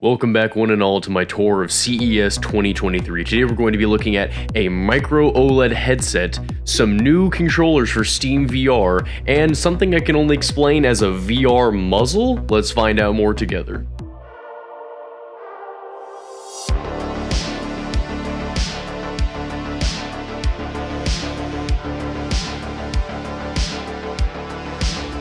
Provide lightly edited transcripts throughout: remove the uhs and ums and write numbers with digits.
Welcome back one and all to my tour of CES 2023. Today we're going to be looking at a Micro-OLED headset, some new controllers for Steam VR, and something I can only explain as a VR muzzle. Let's find out more together.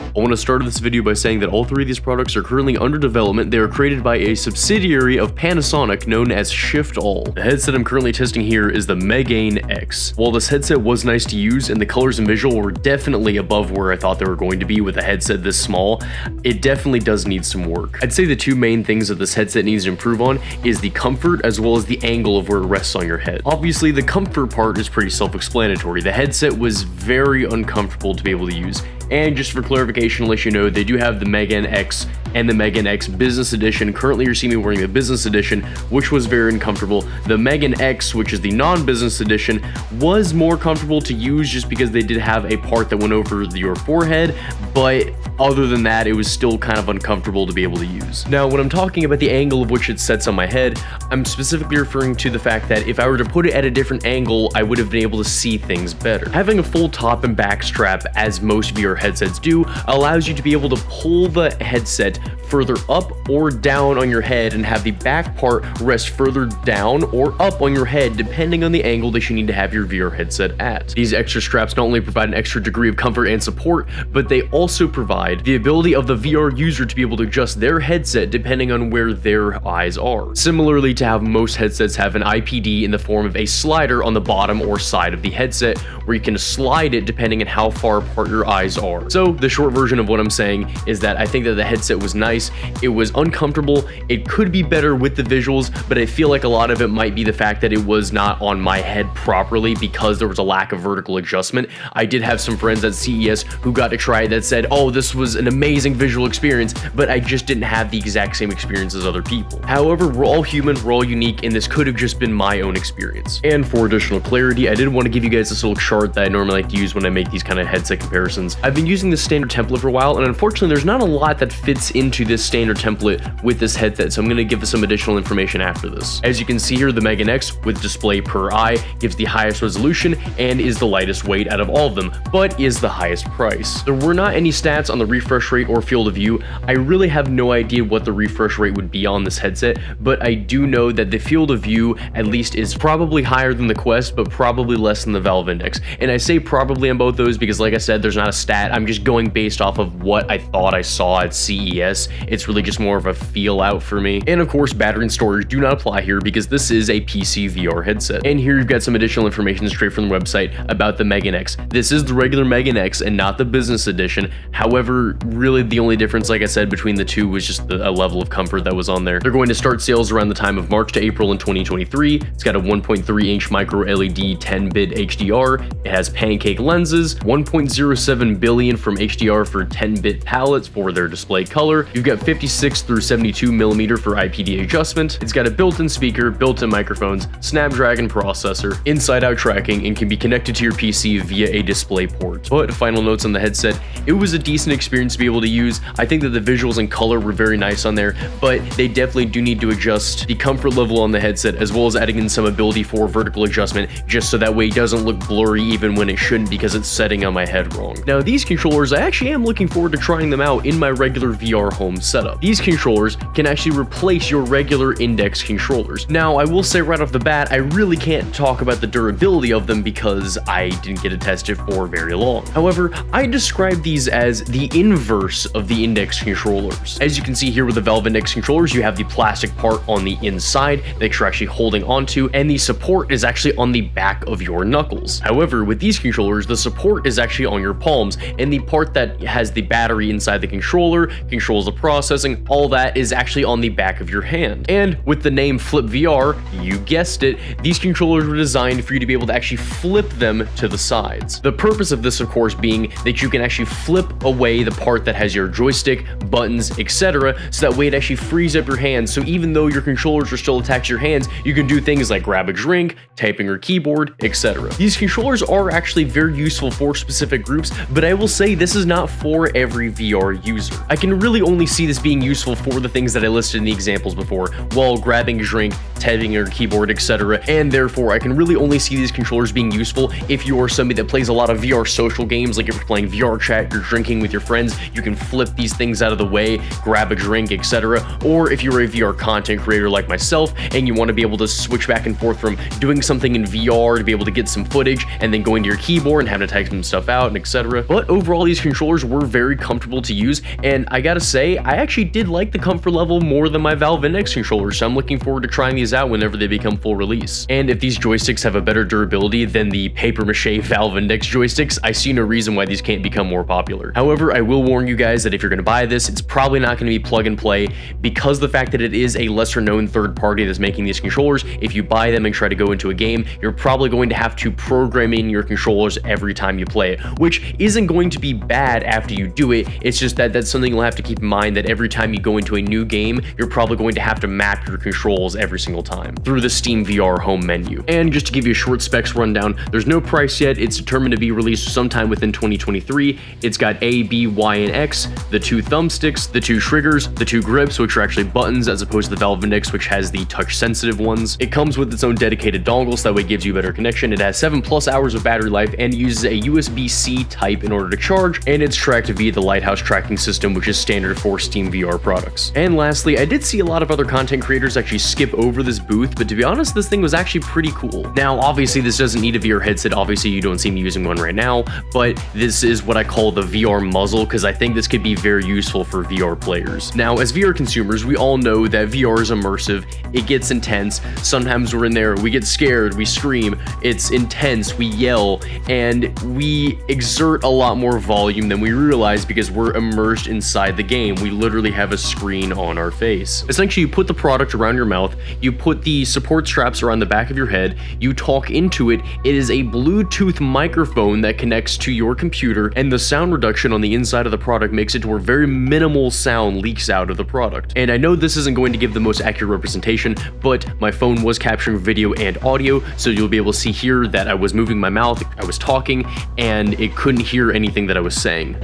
I want to start this video by saying that all three of these products are currently under development. They are created by a subsidiary of Panasonic known as Shift-All. The headset I'm currently testing here is the Megane X. While this headset was nice to use and the colors and visual were definitely above where I thought they were going to be with a headset this small, it definitely does need some work. I'd say the two main things that this headset needs to improve on is the comfort as well as the angle of where it rests on your head. Obviously, the comfort part is pretty self-explanatory. The headset was very uncomfortable to be able to use. And just for clarification, to let you know, they do have the Megane X and the Megane X Business Edition. Currently, you're seeing me wearing the Business Edition, which was very uncomfortable. The Megane X, which is the non-Business Edition, was more comfortable to use just because they did have a part that went over your forehead, but other than that, it was still kind of uncomfortable to be able to use. Now, when I'm talking about the angle of which it sets on my head, I'm specifically referring to the fact that if I were to put it at a different angle, I would have been able to see things better. Having a full top and back strap, as most VR headsets do, allows you to be able to pull the headset further up or down on your head and have the back part rest further down or up on your head depending on the angle that you need to have your VR headset at. These extra straps not only provide an extra degree of comfort and support, but they also provide the ability of the VR user to be able to adjust their headset depending on where their eyes are. Similarly to how most headsets have an IPD in the form of a slider on the bottom or side of the headset where you can slide it depending on how far apart your eyes are. So the short version of what I'm saying is that I think that the headset was nice. It was uncomfortable. It could be better with the visuals, but I feel like a lot of it might be the fact that it was not on my head properly because there was a lack of vertical adjustment. I did have some friends at CES who got to try it that said, oh, this was an amazing visual experience, but I just didn't have the exact same experience as other people. However, we're all human, we're all unique, and this could have just been my own experience. And for additional clarity, I did want to give you guys this little chart that I normally like to use when I make these kind of headset comparisons. I've been using this standard template for a while, and unfortunately there's not a lot that fits into this standard template with this headset, so I'm going to give some additional information after this. As you can see here, the Megane X with display per eye gives the highest resolution and is the lightest weight out of all of them, but is the highest price. There were not any stats on the refresh rate or field of view. I really have no idea what the refresh rate would be on this headset, but I do know that the field of view at least is probably higher than the Quest, but probably less than the Valve Index. And I say probably on both those because, like I said, there's not a stat. I'm just going based off of what I thought I saw at CES. It's really just more of a feel out for me. And of course, battery and storage do not apply here because this is a PCVR headset. And here you've got some additional information straight from the website about the Megane X. This is the regular Megane X and not the Business Edition. However, really the only difference, like I said, between the two was just a level of comfort that was on there. They're going to start sales around the time of March to April in 2023. It's got a 1.3-inch micro-LED 10-bit HDR. It has pancake lenses, 1.07 billion from HDR for 10-bit palettes for their display color. You've got 56 through 72 millimeter for IPD adjustment. It's got a built-in speaker, built-in microphones, Snapdragon processor, inside-out tracking, and can be connected to your PC via a display port. But final notes on the headset, it was a decent experience to be able to use. I think that the visuals and color were very nice on there, but they definitely do need to adjust the comfort level on the headset as well as adding in some ability for vertical adjustment just so that way it doesn't look blurry even when it shouldn't because it's setting on my head wrong. Now these controllers, I actually am looking forward to trying them out in my regular VR home setup. These controllers can actually replace your regular index controllers. Now I will say right off the bat, I really can't talk about the durability of them because I didn't get to test it for very long. However, I describe these as the inverse of the index controllers. As you can see here with the Valve Index controllers, you have the plastic part on the inside that you're actually holding onto, and the support is actually on the back of your knuckles. However, with these controllers, the support is actually on your palms, and the part that has the battery inside the controller, controls the processing, all that is actually on the back of your hand. And with the name Flip VR, you guessed it, these controllers were designed for you to be able to actually flip them to the sides. The purpose of this, of course, being that you can actually flip away the part that has your joystick, buttons, etc., so that way it actually frees up your hands. So even though your controllers are still attached to your hands, you can do things like grab a drink, typing your keyboard, etc. These controllers are actually very useful for specific groups, but I will say this is not for every VR user. I can really only see this being useful for the things that I listed in the examples before, while grabbing a drink, typing your keyboard, etc. And therefore, I can really only see these controllers being useful if you are somebody that plays a lot of VR social games, like if you're playing VR chat, you're drinking with your friends, you can flip these things out of the way, grab a drink, etc. Or if you're a VR content creator like myself, and you want to be able to switch back and forth from doing something in VR to be able to get some footage, and then going to your keyboard and having to type some stuff out, and etc. But overall, these controllers were very comfortable to use, and I gotta say, I actually did like the comfort level more than my Valve Index controllers, so I'm looking forward to trying these out whenever they become full release. And if these joysticks have a better durability than the paper mache Valve Index joysticks, I see no reason why these can't become more popular. However, I will warn you guys that if you're going to buy this, it's probably not going to be plug and play, because the fact that it is a lesser known third party that's making these controllers. If you buy them and try to go into a game, you're probably going to have to program in your controllers every time you play it, which isn't going to be bad after you do it. It's just that that's something you'll have to keep in mind, that every time you go into a new game, you're probably going to have to map your controls every single time through the Steam VR home menu. And just to give you a short specs rundown, there's no price yet. It's determined to be released sometime within 2023. It's got A, B, Y, and X, the 2 thumbsticks, the 2 triggers, the 2 grips, which are actually buttons as opposed to the Valve Index, which has the touch sensitive ones. It comes with its own dedicated dongle, so that way it gives you better connection. It has 7+ hours of battery life and uses a USB-C type in order to charge, and it's tracked via the Lighthouse tracking system, which is standard for Steam VR products. And lastly, I did see a lot of other content creators actually skip over this booth, but to be honest, this thing was actually pretty cool. Now, obviously, this doesn't need a VR headset. Obviously, you don't see me using one right now, but this is what I call the VR muzzle, because I think this could be very useful for VR players. Now, as VR consumers, we all know that VR is immersive. It gets intense. Sometimes we're in there, we get scared, we scream, it's intense, we yell, and we exert a lot more volume than we realize because we're immersed inside the game. We literally have a screen on our face. Essentially, you put the product around your mouth, you put the support straps around the back of your head, you talk into it. It is a Bluetooth microphone that connects to your computer, and the sound reduction on the inside of the product makes it to where very minimal sound leaks out of the product. And I know this isn't going to give the most accurate representation, but my phone was capturing video and audio, so you'll be able to see here that I was moving my mouth, I was talking, and it couldn't hear anything that I was saying.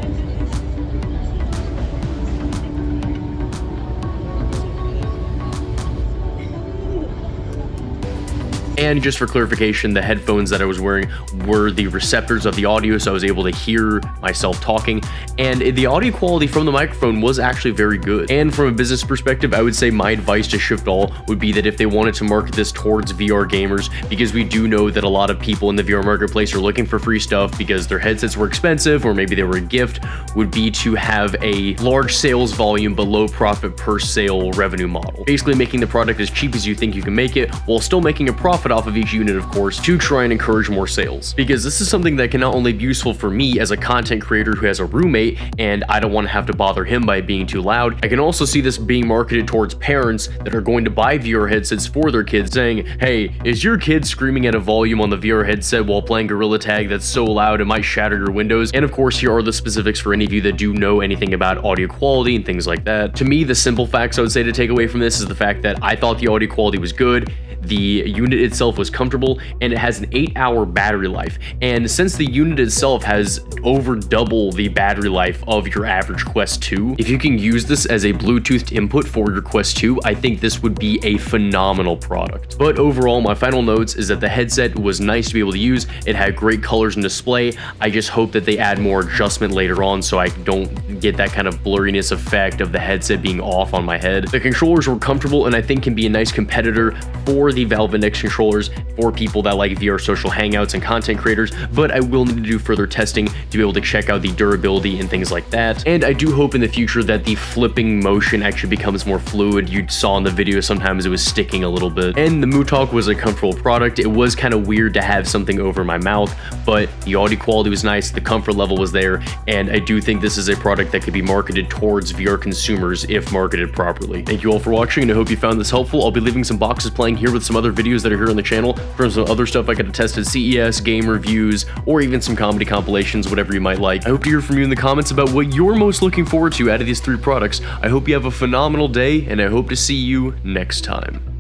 And just for clarification, the headphones that I was wearing were the receptors of the audio, so I was able to hear myself talking, and the audio quality from the microphone was actually very good. And from a business perspective, I would say my advice to Shift All would be that if they wanted to market this towards VR gamers, because we do know that a lot of people in the VR marketplace are looking for free stuff because their headsets were expensive or maybe they were a gift, would be to have a large sales volume but low profit per sale revenue model. Basically making the product as cheap as you think you can make it while still making a profit off of each unit, of course, to try and encourage more sales. Because this is something that can not only be useful for me as a content creator who has a roommate and I don't want to have to bother him by being too loud, I can also see this being marketed towards parents that are going to buy VR headsets for their kids, saying, hey, is your kid screaming at a volume on the VR headset while playing Gorilla Tag that's so loud it might shatter your windows? And of course, here are the specifics for any of you that do know anything about audio quality and things like that. To me, the simple facts I would say to take away from this is the fact that I thought the audio quality was good, the unit itself was comfortable, and it has an 8-hour battery life. And since the unit itself has over double the battery life of your average Quest 2, if you can use this as a Bluetooth input for your Quest 2, I think this would be a phenomenal product. But overall, my final notes is that the headset was nice to be able to use. It had great colors and display. I just hope that they add more adjustment later on so I don't get that kind of blurriness effect of the headset being off on my head. The controllers were comfortable and I think can be a nice competitor for the Valve Index controllers for people that like VR social hangouts and content creators, but I will need to do further testing to be able to check out the durability and things like that. And I do hope in the future that the flipping motion actually becomes more fluid. You saw in the video sometimes it was sticking a little bit. And the MuTalk was a comfortable product. It was kind of weird to have something over my mouth, but the audio quality was nice, the comfort level was there, and I do think this is a product that could be marketed towards VR consumers if marketed properly. Thank you all for watching, and I hope you found this helpful. I'll be leaving some boxes playing here with some other videos that are here on the channel from some other stuff I got to test at CES, game reviews, or even some comedy compilations, whatever you might like. I hope to hear from you in the comments about what you're most looking forward to out of these 3 products. I hope you have a phenomenal day, and I hope to see you next time.